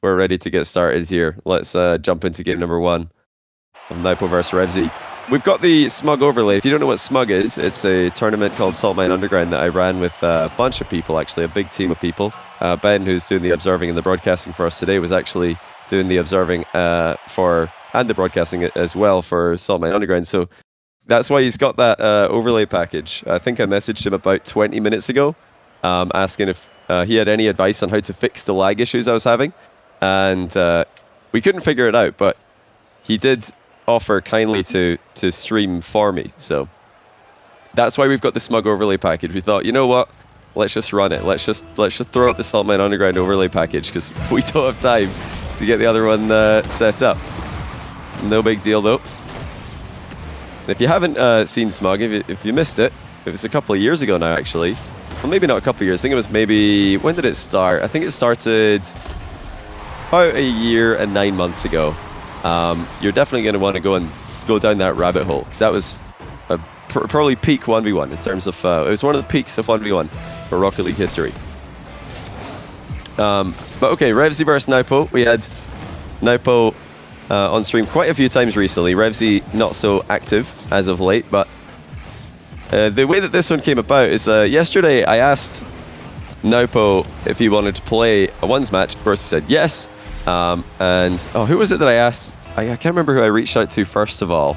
we're ready to get started here. Let's jump into game number 1 of Nwpo vs Revzy. We've got the Smug overlay. If you don't know what Smug is, it's a tournament called Salt Mine Underground that I ran with a bunch of people, actually, a big team of people. Ben, who's doing the observing and the broadcasting for us today, was actually doing the observing and the broadcasting as well for Salt Mine Underground. So that's why he's got that overlay package. I think I messaged him about 20 minutes ago, asking if he had any advice on how to fix the lag issues I was having. And we couldn't figure it out, but he did offer kindly to stream for me. So that's why we've got the Smug overlay package. We thought, you know what? Let's just run it. Let's just throw up the Salt Mine Underground overlay package because we don't have time to get the other one set up. No big deal though. If you haven't seen Smug, if you missed it, it was a couple of years ago now actually. Well, maybe not a couple of years. I think it was maybe, when did it start? I think it started about a year and 9 months ago. You're definitely going to want to go down that rabbit hole because that was a probably peak 1v1 in terms of it was one of the peaks of 1v1 for Rocket League history. But okay, Revzy versus Nwpo. We had Nwpo on stream quite a few times recently. Revzy not so active as of late, but the way that this one came about is yesterday I asked Nwpo if he wanted to play a ones match. Of course he said yes. And who was it that I asked? I can't remember who I reached out to first of all.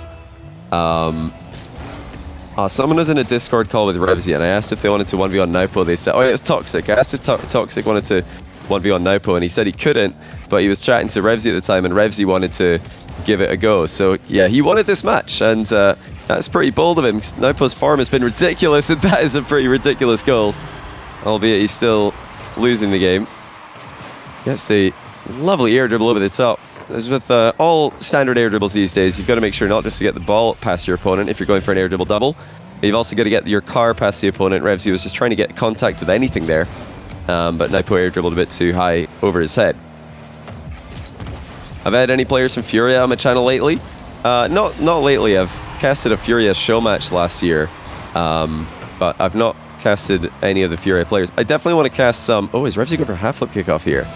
Someone was in a Discord call with Revzy, and I asked if they wanted to 1v on Nwpo. They said, oh yeah, it was Toxic. I asked if Toxic wanted to 1v on Nwpo, and he said he couldn't, but he was chatting to Revzy at the time, and Revzy wanted to give it a go. So yeah, he wanted this match, and that's pretty bold of him. Nwpo's form has been ridiculous, and that is a pretty ridiculous goal. Albeit he's still losing the game. Gets a lovely air dribble over the top. As with all standard air dribbles these days, you've got to make sure not just to get the ball past your opponent if you're going for an air dribble double. You've also got to get your car past the opponent. Revzy was just trying to get contact with anything there. But Nwpo air dribbled a bit too high over his head. I've had any players from Furia on my channel lately? Not lately. I've casted a Furia Showmatch last year. But I've not casted any of the Furia players. I definitely want to cast some... Oh, is Revzy going for half flip kickoff here?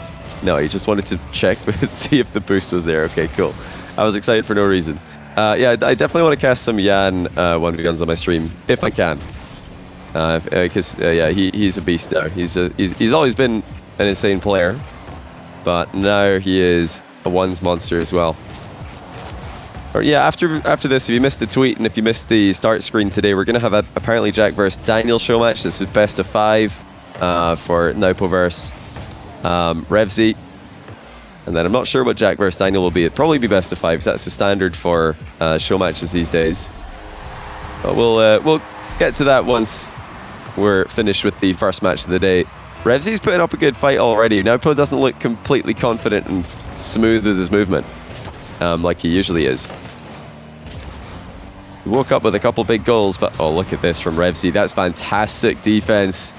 No, he just wanted to check see if the boost was there. Okay, cool. I was excited for no reason. Yeah, I definitely want to cast some Yan 1v1s on my stream if I can. Because yeah, he's a beast now. He's always been an insane player, but now he is a ones monster as well. Or yeah, after this, if you missed the tweet and if you missed the start screen today, we're gonna have a apparently Jack versus Daniel show match. This is best of 5 for Nwpo versus Revzy, and then I'm not sure what Jack versus Daniel will be. It'll probably be best of 5 because that's the standard for show matches these days. But we'll get to that once we're finished with the first match of the day. Revzy's putting up a good fight already. Nwpo doesn't look completely confident and smooth with his movement like he usually is. He woke up with a couple big goals, but oh, look at this from Revzy. That's fantastic defense,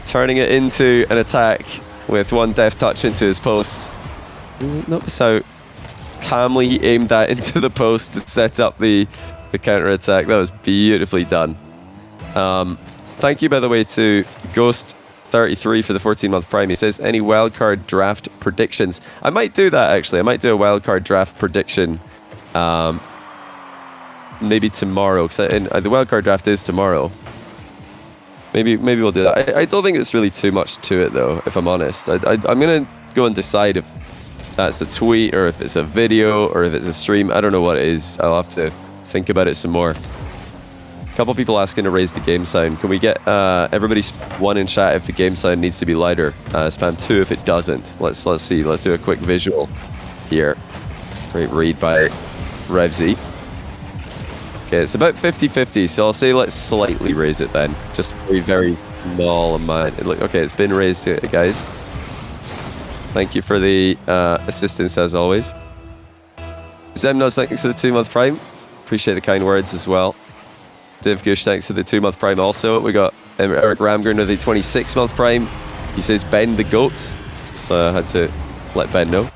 turning it into an attack with one deft touch into his post. Notice how calmly he aimed that into the post to set up the counter-attack. That was beautifully done. Thank you, by the way, to Ghost33 for the 14-month Prime. He says, any wildcard draft predictions? I might do that, actually. I might do a wildcard draft prediction maybe tomorrow, because the wildcard draft is tomorrow. Maybe we'll do that. I don't think it's really too much to it, though, if I'm honest. I'm going to go and decide if that's a tweet, or if it's a video, or if it's a stream. I don't know what it is. I'll have to think about it some more. A couple people asking to raise the game sound. Can we get everybody one in chat if the game sound needs to be louder? Spam 2 if it doesn't. Let's see. Let's do a quick visual here. Great read by Revzy. Okay, it's about 50-50, so I'll say let's slightly raise it then. Just very small amount. Okay, it's been raised, guys. Thank you for the assistance as always. Zemnos, thanks for the 2-month Prime. Appreciate the kind words as well. Div Gush, thanks for the 2-month Prime also. We got Eric Ramgren with the 26-month Prime. He says Ben the GOAT, so I had to let Ben know.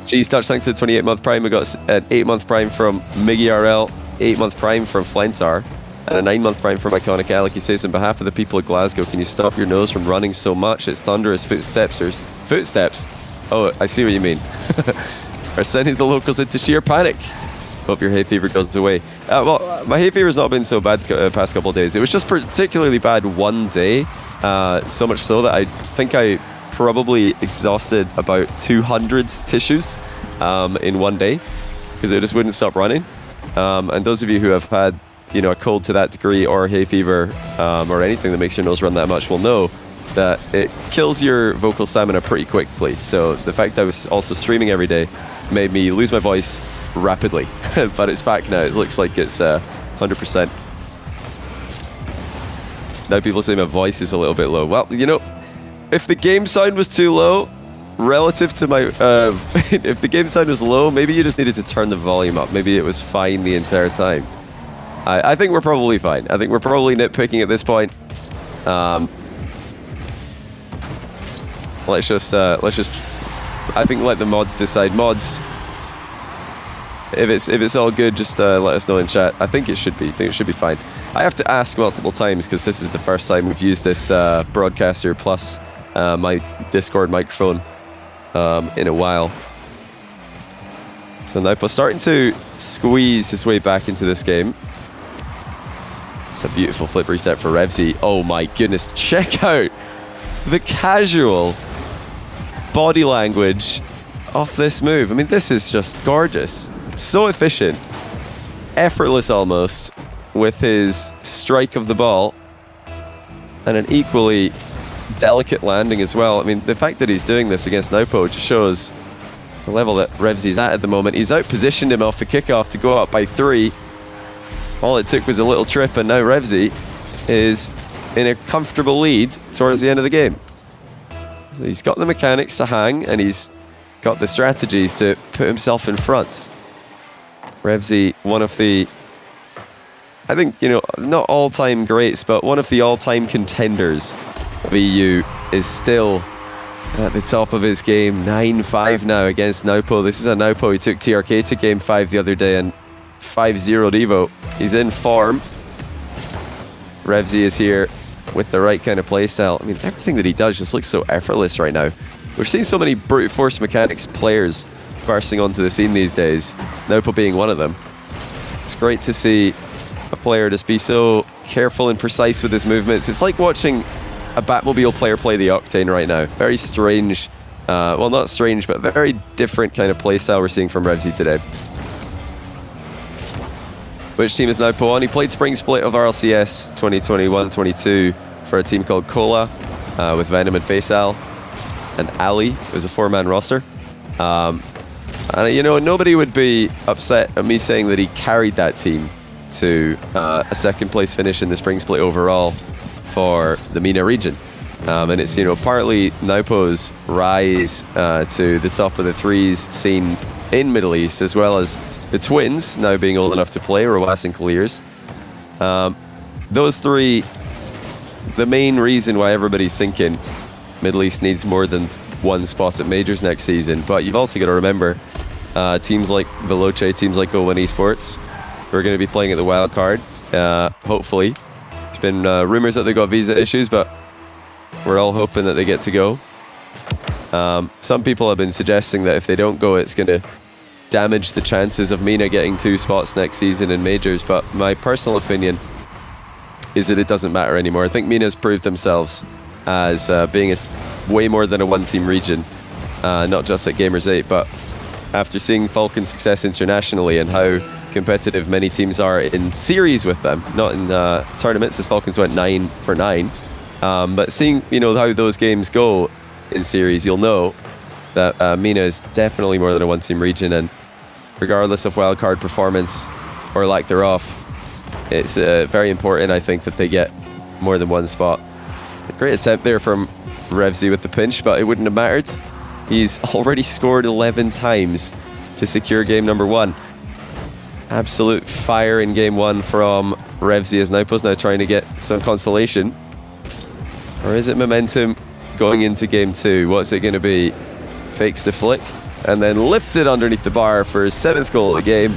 Cheese Touch, thanks to the 28-month Prime. We got an 8-month Prime from Miggy RL, 8-month Prime from Flentar, and a 9-month Prime from Iconic Alec. He says, on behalf of the people of Glasgow, can you stop your nose from running so much? It's thunderous footsteps. Oh, I see what you mean. Are sending the locals into sheer panic. Hope your hay fever goes away. Well, my hay fever's not been so bad the past couple of days. It was just particularly bad one day. So much so that I think I probably exhausted about 200 tissues in one day because it just wouldn't stop running. And those of you who have had, you know, a cold to that degree or hay fever or anything that makes your nose run that much will know that it kills your vocal stamina pretty quickly. So the fact that I was also streaming every day made me lose my voice rapidly. But it's back now. It looks like it's 100%. Now people say my voice is a little bit low. Well, you know, if the game sound was too low relative to my... if the game sound was low, maybe you just needed to turn the volume up. Maybe it was fine the entire time. I think we're probably fine. I think we're probably nitpicking at this point. Let's just I think let the mods decide. Mods, if it's all good, just let us know in chat. I think it should be. I think it should be fine. I have to ask multiple times because this is the first time we've used this broadcaster plus my Discord microphone in a while. So Nwpo starting to squeeze his way back into this game. It's a beautiful flip reset for Revzy. Oh my goodness, check out the casual body language of this move. I mean, this is just gorgeous. So efficient. Effortless almost with his strike of the ball. And an equally delicate landing as well. I mean, the fact that he's doing this against Nwpo just shows the level that Revzy's at the moment. He's outpositioned him off the kickoff to go up by 3. All it took was a little trip, and now Revzy is in a comfortable lead towards the end of the game. So he's got the mechanics to hang, and he's got the strategies to put himself in front. Revzy, one of the, I think, you know, not all-time greats, but one of the all-time contenders of EU, is still at the top of his game. 9-5 now against Nwpo. This is a Nwpo who took TRK to game 5 the other day and 5-0'd Evo. He's in form. Revzy is here with the right kind of playstyle. I mean, everything that he does just looks so effortless right now. We're seeing so many brute force mechanics players bursting onto the scene these days, Nwpo being one of them. It's great to see a player just be so careful and precise with his movements. It's like watching a Batmobile player play the Octane right now. Very strange, well, not strange, but very different kind of playstyle we're seeing from Revzy today. Which team is Nwpo on? He played Spring Split of RLCS 2021-22 for a team called Cola with Venom and Faisal and Ali. It was a 4-man roster. And you know, nobody would be upset at me saying that he carried that team to a second place finish in the Spring Split overall for the MENA region. And it's, you know, partly Nwpo's rise to the top of the threes scene in Middle East, as well as the twins now being old enough to play, Rawas and Clears. Those three, the main reason why everybody's thinking Middle East needs more than one spot at majors next season. But you've also got to remember teams like Veloce, teams like O1 Esports, who are going to be playing at the wild card, hopefully. There's been rumors that they got visa issues, but we're all hoping that they get to go. Some people have been suggesting that if they don't go, it's going to damage the chances of MENA getting 2 spots next season in majors, but my personal opinion is that it doesn't matter anymore. I think MENA's proved themselves as being way more than a one-team region, not just at Gamers 8, but after seeing Falcon's success internationally and how competitive many teams are in series with them, not in tournaments, as Falcons went 9 for 9, but seeing, you know, how those games go in series, you'll know that MENA is definitely more than a one-team region, and regardless of wildcard performance or lack thereof, it's very important, I think, that they get more than one spot. A great attempt there from Revzy with the pinch, but it wouldn't have mattered. He's already scored 11 times to secure game number 1. Absolute fire in game 1 from Revzy, as Nwpo's now trying to get some consolation. Or is it momentum going into game 2? What's it going to be? Fakes the flick and then lifts it underneath the bar for his 7th goal of the game.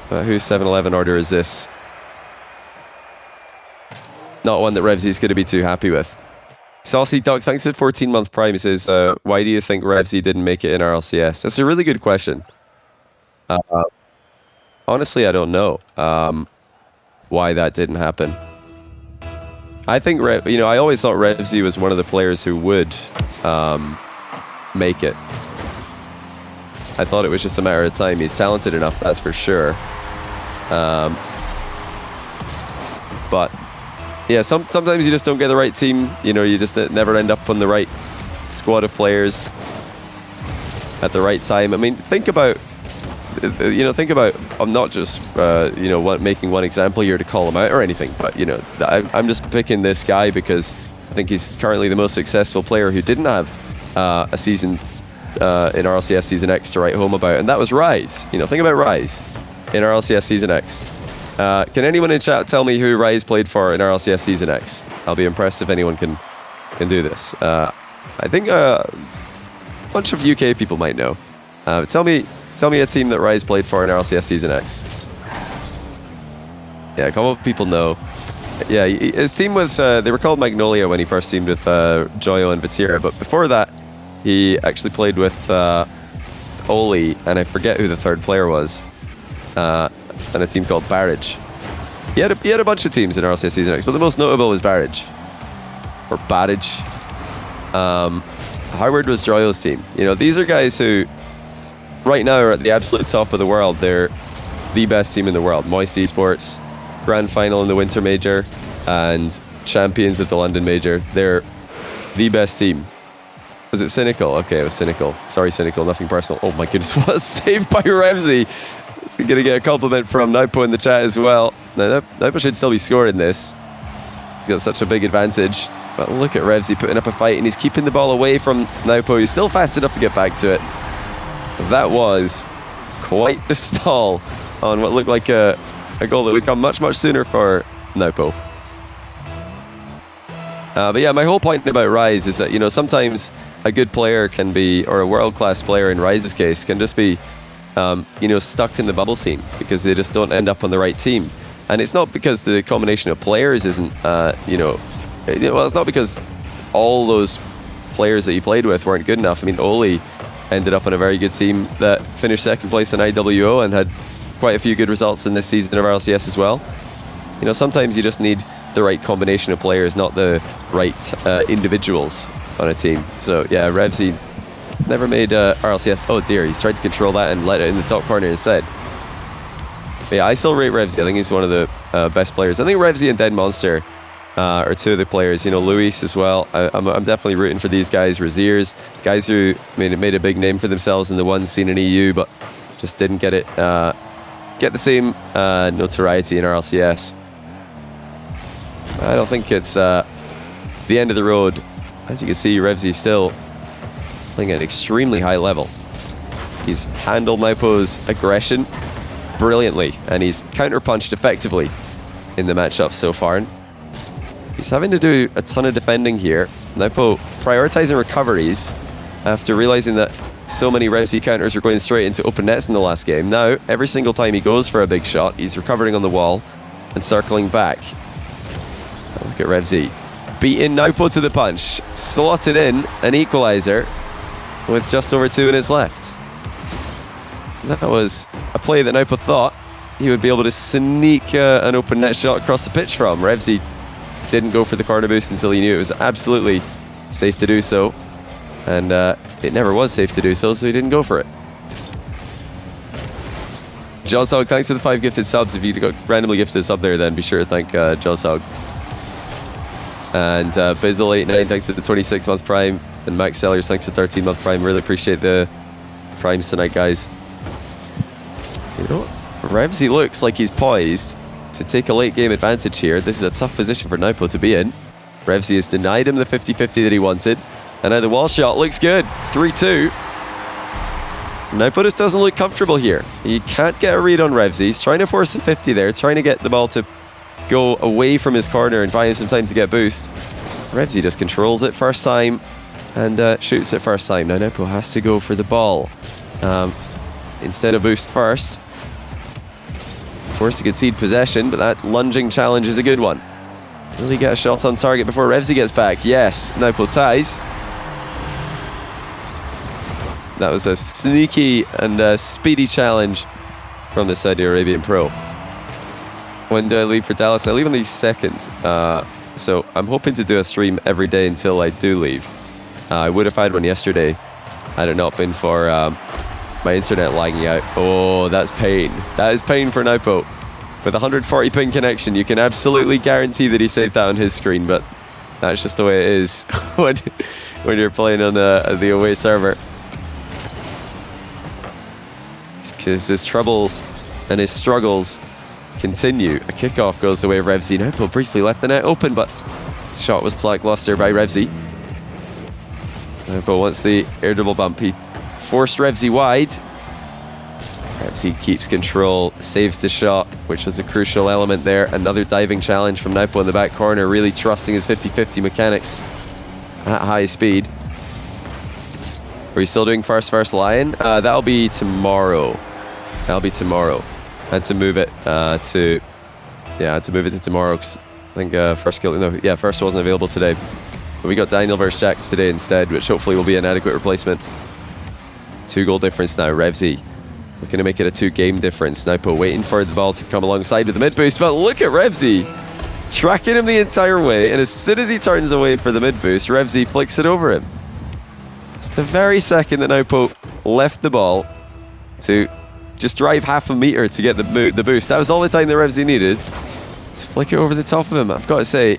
But whose 7-11 order is this? Not one that Revzy's going to be too happy with. Saucy Duck, thanks for 14-month Prime. He says, why do you think Revzy didn't make it in RLCS? That's a really good question. Honestly, I don't know why that didn't happen. I think, I always thought Revzy was one of the players who would make it. I thought it was just a matter of time. He's talented enough, that's for sure. But yeah, sometimes you just don't get the right team. You just never end up on the right squad of players at the right time. I mean, think about, I'm not just, making one example here to call him out or anything, but, I'm just picking this guy because I think he's currently the most successful player who didn't have a season in RLCS Season X to write home about, and that was Rise. Think about Rise in RLCS Season X. Can anyone in chat tell me who Rise played for in RLCS Season X? I'll be impressed if anyone can do this. I think a bunch of UK people might know. Tell me a team that Rise played for in RLCS Season X. Yeah, a couple of people know. Yeah, his team was, they were called Magnolia when he first teamed with Joyo and Vatira, but before that, he actually played with Oli, and I forget who the third player was, and a team called Barrage. He had a bunch of teams in RLCS Season X, but the most notable was Barrage. Or Barrage. Howard was Joyo's team. These are guys who right now are at the absolute top of the world. They're the best team in the world. Moist Esports, Grand Final in the Winter Major, and champions of the London Major. They're the best team. Was it Cynical? Okay, it was Cynical. Sorry, Cynical, nothing personal. Oh my goodness, what a save by Revzy. He's going to get a compliment from Nwpo in the chat as well. Now, Nwpo should still be scoring this. He's got such a big advantage. But look at Revzy putting up a fight, and he's keeping the ball away from Nwpo. He's still fast enough to get back to it. That was quite the stall on what looked like a goal that would come much, much sooner for Nwpo. But yeah, my whole point about Rise is that, sometimes a good player can be, or a world-class player in Rise's case, can just be, stuck in the bubble scene because they just don't end up on the right team. And it's not because the combination of players isn't, it's not because all those players that he played with weren't good enough. I mean, Oli ended up on a very good team that finished second place in IWO and had quite a few good results in this season of RLCS as well. Sometimes you just need the right combination of players, not the right individuals on a team. So yeah, Revzy never made RLCS. Oh dear, he's tried to control that and let it in the top corner instead. But yeah, I still rate Revzy. I think he's one of the best players. I think Revzy and Dead Monster are two of the players. Luis as well. I'm definitely rooting for these guys. Raziers, guys who made a big name for themselves in the one scene in EU, but just didn't get the same notoriety in RLCS. I don't think it's the end of the road. As you can see, Revzy still playing at an extremely high level. He's handled Nwpo's aggression brilliantly, and he's counterpunched effectively in the matchup so far. He's having to do a ton of defending here. Nwpo prioritizing recoveries after realizing that so many Revzy counters were going straight into open nets in the last game. Now, every single time he goes for a big shot, he's recovering on the wall and circling back. Look at Revzy beating Nwpo to the punch, slotted in an equalizer with just over 2 minutes left. That was a play that Nwpo thought he would be able to sneak an open net shot across the pitch from. Revzy didn't go for the corner boost until he knew it was absolutely safe to do so, and it never was safe to do so, so he didn't go for it. Jawsog, thanks for the 5 gifted subs. If you got randomly gifted a sub there, then be sure to thank Jawsog. And Bizzle89, thanks for the 26-month Prime. And Max Sellers, thanks for 13-month Prime. Really appreciate the Primes tonight, guys. Revzy looks like he's poised to take a late game advantage here. This is a tough position for Nwpo to be in. Revzy has denied him the 50-50 that he wanted. And now the wall shot looks good. 3-2. Nwpo just doesn't look comfortable here. He can't get a read on Revzy. He's trying to force a 50 there, trying to get the ball to go away from his corner and buy him some time to get boost. Revzy just controls it first time and shoots it first time. Now Nwpo has to go for the ball instead of boost first. Forced to concede possession, but that lunging challenge is a good one. Will he get a shot on target before Revzy gets back? Yes, Nwpo ties. That was a sneaky and speedy challenge from the Saudi Arabian pro. When do I leave for Dallas? I leave on the 2nd. So I'm hoping to do a stream every day until I do leave. I would have had one yesterday had it not been for my internet lagging out. Oh, that's pain. That is pain for Nwpo. With a 140 ping connection, you can absolutely guarantee that he saved that on his screen, but that's just the way it is when you're playing on the away server. Because his troubles and his struggles continue. A kickoff goes the way of Revzy. Nwpo briefly left the net open, but the shot was lackluster by Revzy. Nwpo wants the air double bump. He forced Revzy wide. Revzy keeps control, saves the shot, which was a crucial element there. Another diving challenge from Nwpo in the back corner, really trusting his 50-50 mechanics at high speed. Are we still doing first Lion? That'll be tomorrow. That'll be tomorrow. And to move it to tomorrow, because I think first wasn't available today. But we got Daniel versus Jack today instead, which hopefully will be an adequate replacement. 2-goal difference now, Revzy. Looking to make it a 2-game difference. Nwpo waiting for the ball to come alongside with the mid boost, but look at Revzy tracking him the entire way, and as soon as he turns away for the mid boost, Revzy flicks it over him. It's the very second that Nwpo left the ball to just drive half a meter to get the boost. That was all the time that Revzy needed to flick it over the top of him. I've got to say,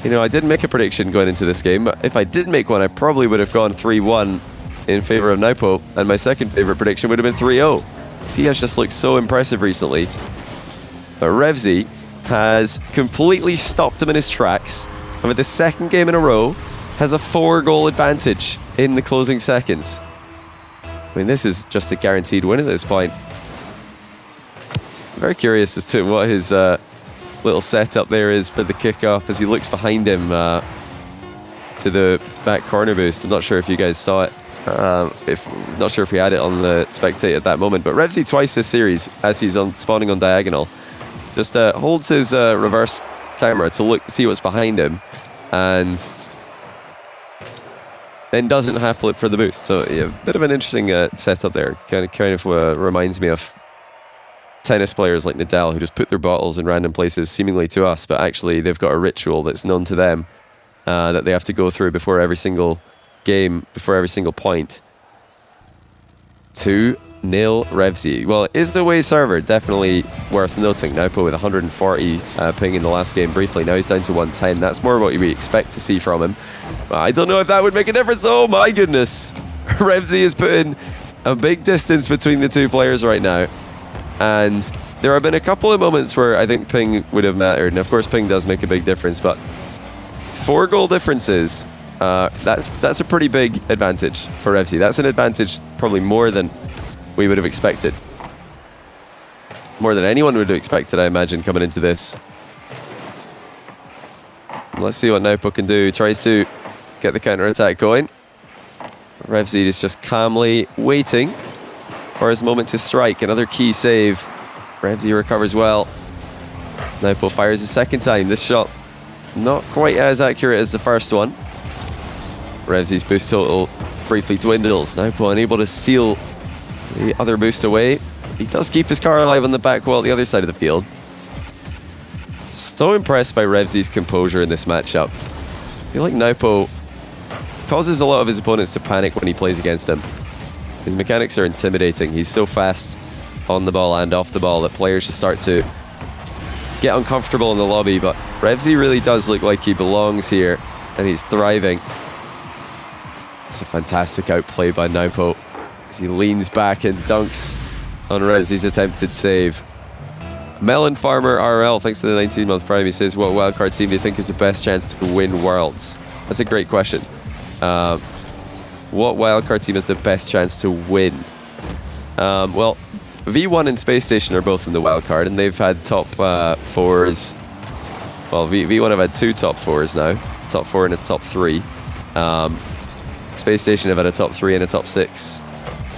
you know, I didn't make a prediction going into this game, but if I did make one, I probably would have gone 3-1 in favor of Nwpo, and my second favorite prediction would have been 3-0. He has just looked so impressive recently. But Revzy has completely stopped him in his tracks, and with the second game in a row, has a 4-goal advantage in the closing seconds. I mean, this is just a guaranteed win at this point. I'm very curious as to what his little setup there is for the kickoff as he looks behind him to the back corner boost. I'm not sure if you guys saw it. Not sure if we had it on the spectate at that moment, but Revzy twice this series, as he's spawning on diagonal, just holds his reverse camera to see what's behind him, and then doesn't half flip for the boost. So yeah, a bit of an interesting setup there. Kind of reminds me of tennis players like Nadal, who just put their bottles in random places, seemingly to us, but actually they've got a ritual that's known to them that they have to go through before every single game, before every single point. 2-0 Revzy. Well, is the away server definitely worth noting. Nwpo with 140 ping in the last game briefly. Now he's down to 110. That's more what we expect to see from him. I don't know if that would make a difference. Oh my goodness. Revzy is putting a big distance between the two players right now. And there have been a couple of moments where I think ping would have mattered. And of course ping does make a big difference, but 4-goal differences, that's a pretty big advantage for Revzy. That's an advantage probably more than we would have expected. More than anyone would have expected, I imagine, coming into this. Let's see what Nwpo can do. Tries to get the counter-attack going. Revzy is just calmly waiting for his moment to strike. Another key save. Revzy recovers well. Nwpo fires a second time. This shot not quite as accurate as the first one. Revzy's boost total briefly dwindles. Nwpo unable to steal the other boost away. He does keep his car alive on the back wall at the other side of the field. So impressed by Revzy's composure in this matchup. I feel like Nwpo causes a lot of his opponents to panic when he plays against him. His mechanics are intimidating. He's so fast on the ball and off the ball that players just start to get uncomfortable in the lobby, but Revzy really does look like he belongs here and he's thriving. It's a fantastic outplay by Nwpo as he leans back and dunks on Revzy's attempted save. Melon Farmer RL, thanks to the 19-month Prime, he says, what wildcard team do you think is the best chance to win Worlds? That's a great question. What wildcard team has the best chance to win? Well, V1 and Space Station are both in the wildcard, and they've had top fours. Well, V1 have had 2 top fours now, top 4 and a top 3. Space Station have had a top 3 and a top 6.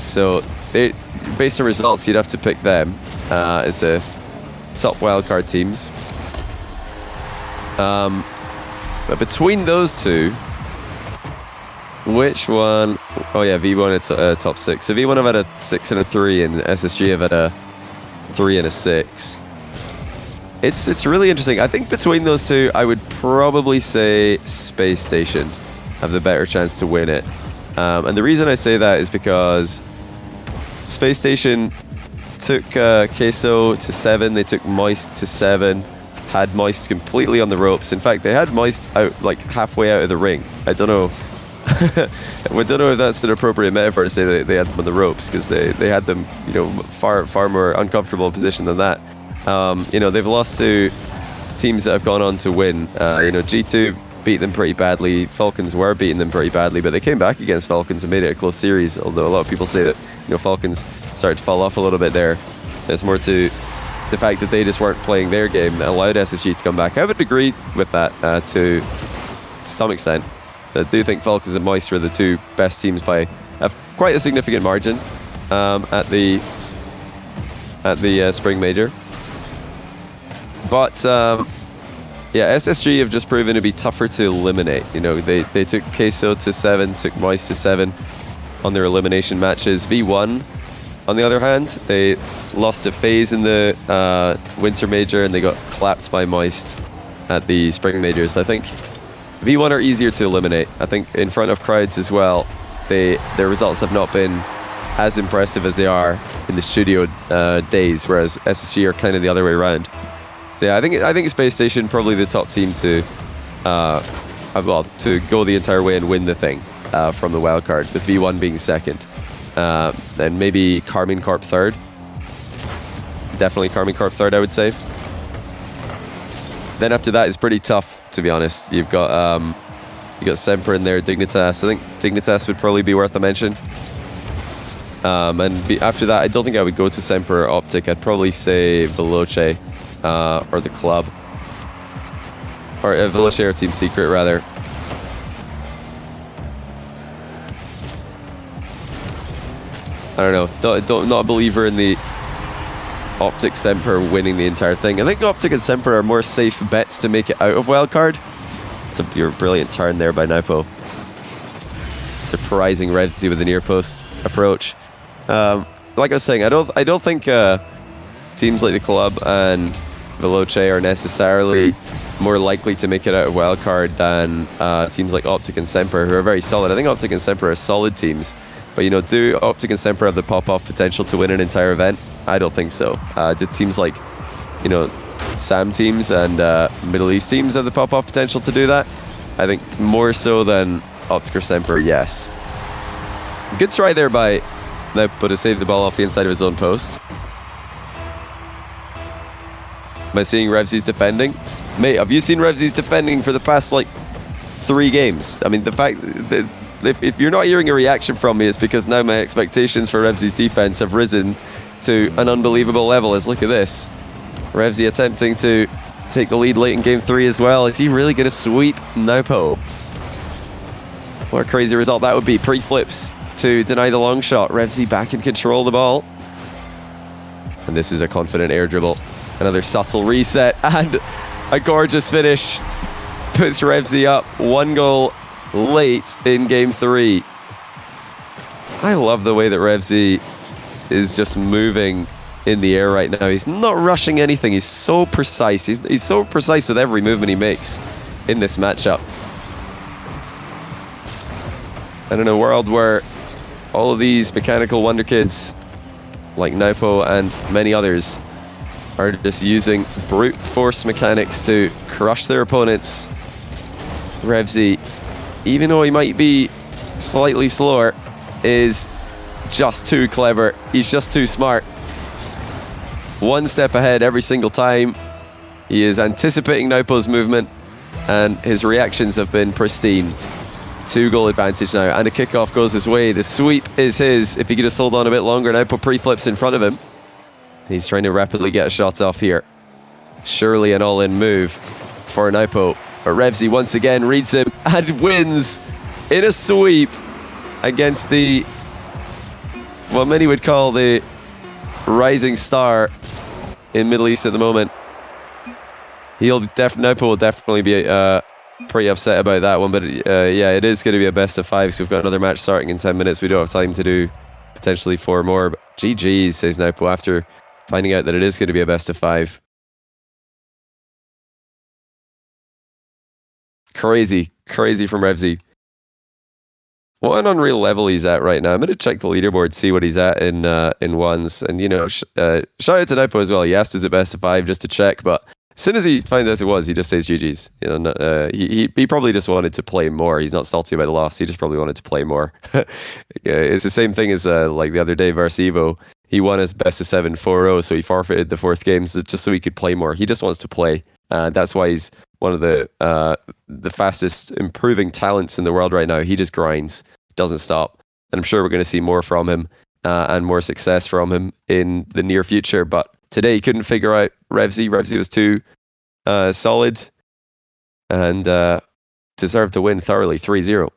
So, based on results, you'd have to pick them as the top wildcard teams. But between those two, which one? Oh yeah, V1 it's top 6. So V1 have had a 6 and a 3, and SSG have had a 3 and a 6. It's really interesting. I think between those two, I would probably say Space Station have the better chance to win it. And the reason I say that is because Space Station took Queso to 7, they took Moist to 7, had Moist completely on the ropes. In fact, they had Moist out like halfway out of the ring. I don't know. I don't know if that's an appropriate metaphor to say that they had them on the ropes, because they had them, you know, far more uncomfortable position than that. You know, they've lost to teams that have gone on to win. You know, G2 beat them pretty badly. Falcons were beating them pretty badly, but they came back against Falcons and made it a close series. Although a lot of people say that, you know, Falcons started to fall off a little bit there. There's more to the fact that they just weren't playing their game that allowed SSG to come back. I would agree with that to some extent. So I do think Falcons and Moist were the two best teams by quite a significant margin at the Spring Major. But yeah, SSG have just proven to be tougher to eliminate. You know, they took Queso to 7, took Moist to 7 on their elimination matches. V1, on the other hand, they lost to FaZe in the Winter Major, and they got clapped by Moist at the Spring Major. So I think V1 are easier to eliminate. I think in front of crowds as well, their results have not been as impressive as they are in the studio days, whereas SSG are kind of the other way around. So yeah, I think Space Station probably the top team to to go the entire way and win the thing from the wild card, with V1 being second. Then maybe Karmine Corp third. Definitely Karmine Corp third, I would say. Then after that, it's pretty tough, to be honest. You've got Semper in there, Dignitas. I think Dignitas would probably be worth a mention. After that, I don't think I would go to Semper or Optic. I'd probably say Veloce or the club. Or Veloce or Team Secret, rather. I don't know. Not a believer in the Optic Semper winning the entire thing. I think Optic and Semper are more safe bets to make it out of wildcard. It's a brilliant turn there by Nwpo. Surprising Revzy with the near post approach. Like I was saying, I don't think teams like the club and Veloce are necessarily more likely to make it out of wildcard than teams like Optic and Semper, who are very solid. I think Optic and Semper are solid teams. But, you know, do Optic and Semper have the pop-off potential to win an entire event? I don't think so. Do teams like, you know, SAM teams and Middle East teams have the pop-off potential to do that? I think more so than Optic or Semper, yes. Good try there by Nwpo to save the ball off the inside of his own post. Am I seeing Revzy's defending? Mate, have you seen Revzy's defending for the past, like, 3 games? I mean, the fact that if you're not hearing a reaction from me, it's because now my expectations for Revzy's defense have risen to an unbelievable level. As look at this. Revzy attempting to take the lead late in game 3 as well. Is he really going to sweep Nwpo? What a crazy result that would be. Pre-flips to deny the long shot. Revzy back in control of the ball. And this is a confident air dribble. Another subtle reset and a gorgeous finish. Puts Revzy up 1 goal late in game 3. I love the way that Revzy is just moving in the air right now. He's not rushing anything. He's so precise. He's so precise with every movement he makes in this matchup. And in a world where all of these mechanical wonder kids like Nwpo and many others are just using brute force mechanics to crush their opponents, Revzy, even though he might be slightly slower, is just too clever. He's just too smart. 1 step ahead every single time. He is anticipating Nwpo's movement, and his reactions have been pristine. 2 goal advantage now, and a kickoff goes his way. The sweep is his. If he could just hold on a bit longer, Nwpo pre-flips in front of him. He's trying to rapidly get a shot off here. Surely an all-in move for Nwpo. But Revzy once again reads him and wins in a sweep against the, what many would call the rising star in Middle East at the moment. Nwpo will definitely be pretty upset about that one. But yeah, it is going to be a best of 5. So we've got another match starting in 10 minutes. We don't have time to do potentially 4 more. But GG's, says Nwpo after finding out that it is going to be a best of 5. Crazy from Revzy. What an unreal level he's at right now. I'm going to check the leaderboard, see what he's at in ones. And, you know, shout out to Nwpo as well. He asked, is it best of 5, just to check. But as soon as he found out it was, he just says GG's. You know, he probably just wanted to play more. He's not salty about the loss. He just probably wanted to play more. It's the same thing as like the other day versus Evo. He won his best of 7 4-0, so he forfeited the 4th game just so he could play more. He just wants to play. That's why he's one of the fastest improving talents in the world right now. He just grinds, doesn't stop. And I'm sure we're going to see more from him and more success from him in the near future. But today he couldn't figure out Revzy. Revzy was too solid and deserved to win thoroughly, 3-0.